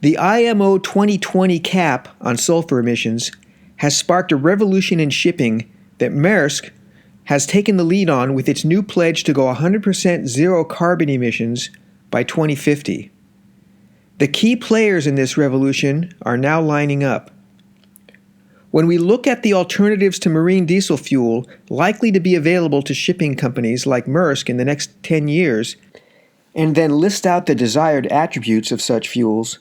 The IMO 2020 cap on sulfur emissions has sparked a revolution in shipping that Maersk has taken the lead on with its new pledge to go 100% zero carbon emissions by 2050. The key players in this revolution are now lining up. When we look at the alternatives to marine diesel fuel likely to be available to shipping companies like Maersk in the next 10 years, and then list out the desired attributes of such fuels,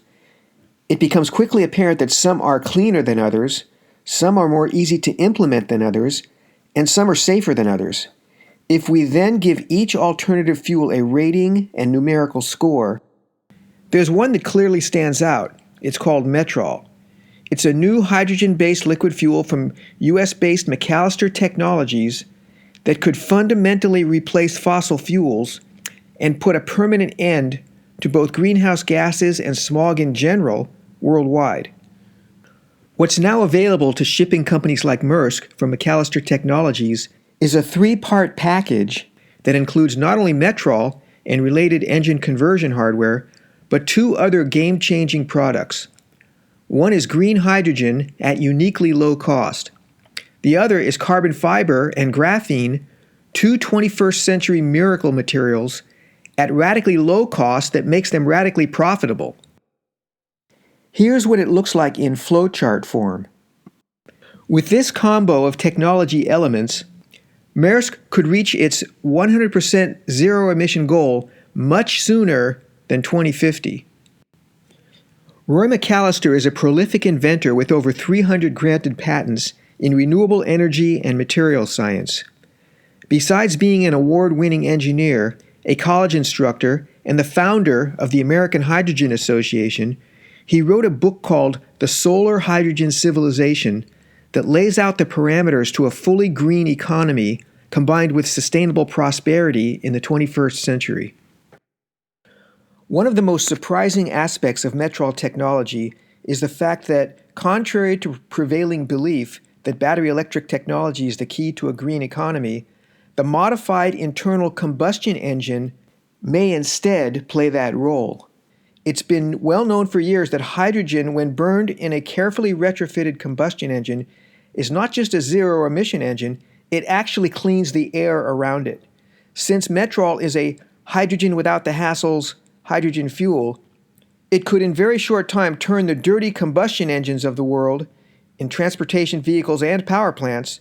it becomes quickly apparent that some are cleaner than others, some are more easy to implement than others, and some are safer than others. If we then give each alternative fuel a rating and numerical score, there's one that clearly stands out. It's called Metrol. It's a new hydrogen-based liquid fuel from US-based McAllister Technologies that could fundamentally replace fossil fuels and put a permanent end to both greenhouse gases and smog in general worldwide. What's now available to shipping companies like Maersk from McAllister Technologies is a 3-part package that includes not only Metrol and related engine conversion hardware, but 2 other game-changing products. One is green hydrogen at uniquely low cost. The other is carbon fiber and graphene, 2 21st century miracle materials at radically low cost that makes them radically profitable. Here's what it looks like in flowchart form. With this combo of technology elements, Maersk could reach its 100% zero emission goal much sooner than 2050. Roy McAllister is a prolific inventor with over 300 granted patents in renewable energy and materials science. Besides being an award-winning engineer, a college instructor, and the founder of the American Hydrogen Association, he wrote a book called The Solar Hydrogen Civilization that lays out the parameters to a fully green economy combined with sustainable prosperity in the 21st century. One of the most surprising aspects of Metrol technology is the fact that, contrary to prevailing belief that battery electric technology is the key to a green economy, the modified internal combustion engine may instead play that role. It's been well known for years that hydrogen, when burned in a carefully retrofitted combustion engine, is not just a zero-emission engine, it actually cleans the air around it. Since Metrol is a hydrogen without the hassles hydrogen fuel, it could in very short time turn the dirty combustion engines of the world, in transportation vehicles and power plants,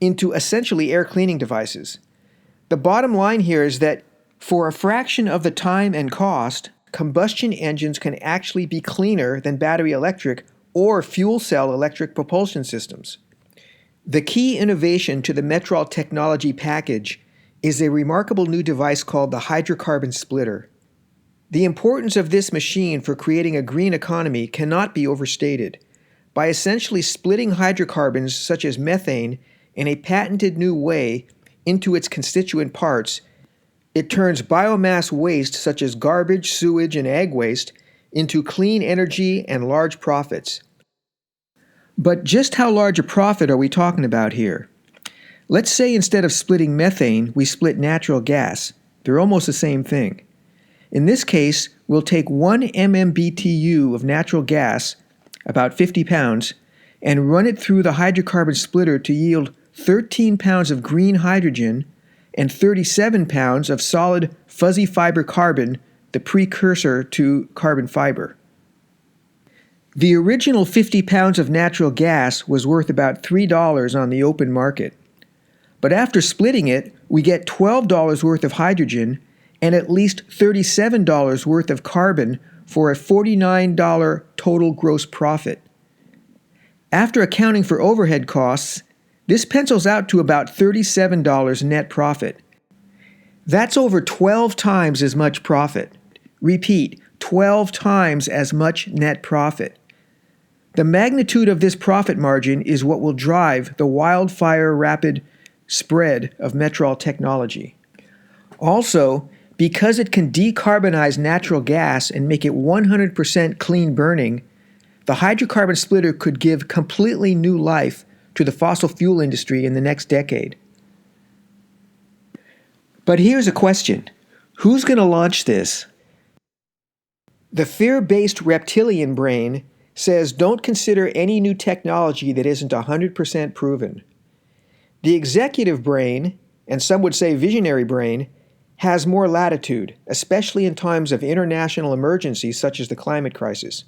into essentially air cleaning devices. The bottom line here is that for a fraction of the time and cost, combustion engines can actually be cleaner than battery electric or fuel cell electric propulsion systems. The key innovation to the Metrol technology package is a remarkable new device called the Hydrocarbon Splitter. The importance of this machine for creating a green economy cannot be overstated. By essentially splitting hydrocarbons such as methane in a patented new way into its constituent parts, it turns biomass waste such as garbage, sewage, and ag waste into clean energy and large profits. But just how large a profit are we talking about here? Let's say instead of splitting methane, we split natural gas. They're almost the same thing. In this case, we'll take 1 MMBTU of natural gas, about 50 pounds, and run it through the hydrocarbon splitter to yield 13 pounds of green hydrogen and 37 pounds of solid fuzzy fiber carbon, the precursor to carbon fiber. The original 50 pounds of natural gas was worth about $3 on the open market. But after splitting it, we get $12 worth of hydrogen and at least $37 worth of carbon for a $49 total gross profit. After accounting for overhead costs, this pencils out to about $37 net profit. That's over 12 times as much profit. Repeat, 12 times as much net profit. The magnitude of this profit margin is what will drive the wildfire rapid spread of Metrol technology. Also, because it can decarbonize natural gas and make it 100% clean burning, the hydrocarbon splitter could give completely new life to the fossil fuel industry in the next decade. But here's a question. Who's going to launch this? The fear-based reptilian brain says don't consider any new technology that isn't 100% proven. The executive brain, and some would say visionary brain, has more latitude, especially in times of international emergencies such as the climate crisis.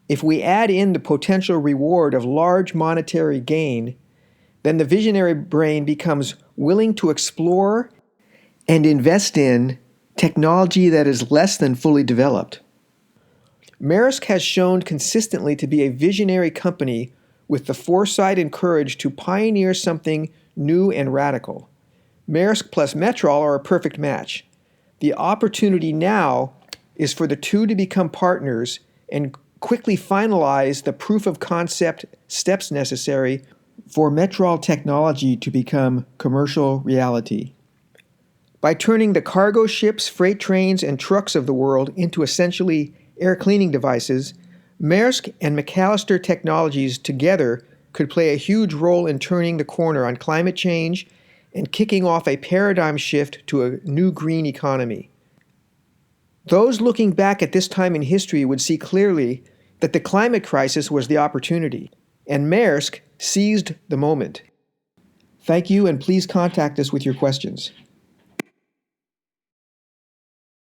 If we add in the potential reward of large monetary gain, then the visionary brain becomes willing to explore and invest in technology that is less than fully developed. Maersk has shown consistently to be a visionary company with the foresight and courage to pioneer something new and radical. Maersk plus Metrol are a perfect match. The opportunity now is for the two to become partners and quickly finalize the proof of concept steps necessary for Metrol technology to become commercial reality. By turning the cargo ships, freight trains, and trucks of the world into essentially air cleaning devices, Maersk and McAllister technologies together could play a huge role in turning the corner on climate change and kicking off a paradigm shift to a new green economy. Those looking back at this time in history would see clearly that the climate crisis was the opportunity, and Maersk seized the moment. Thank you, and please contact us with your questions.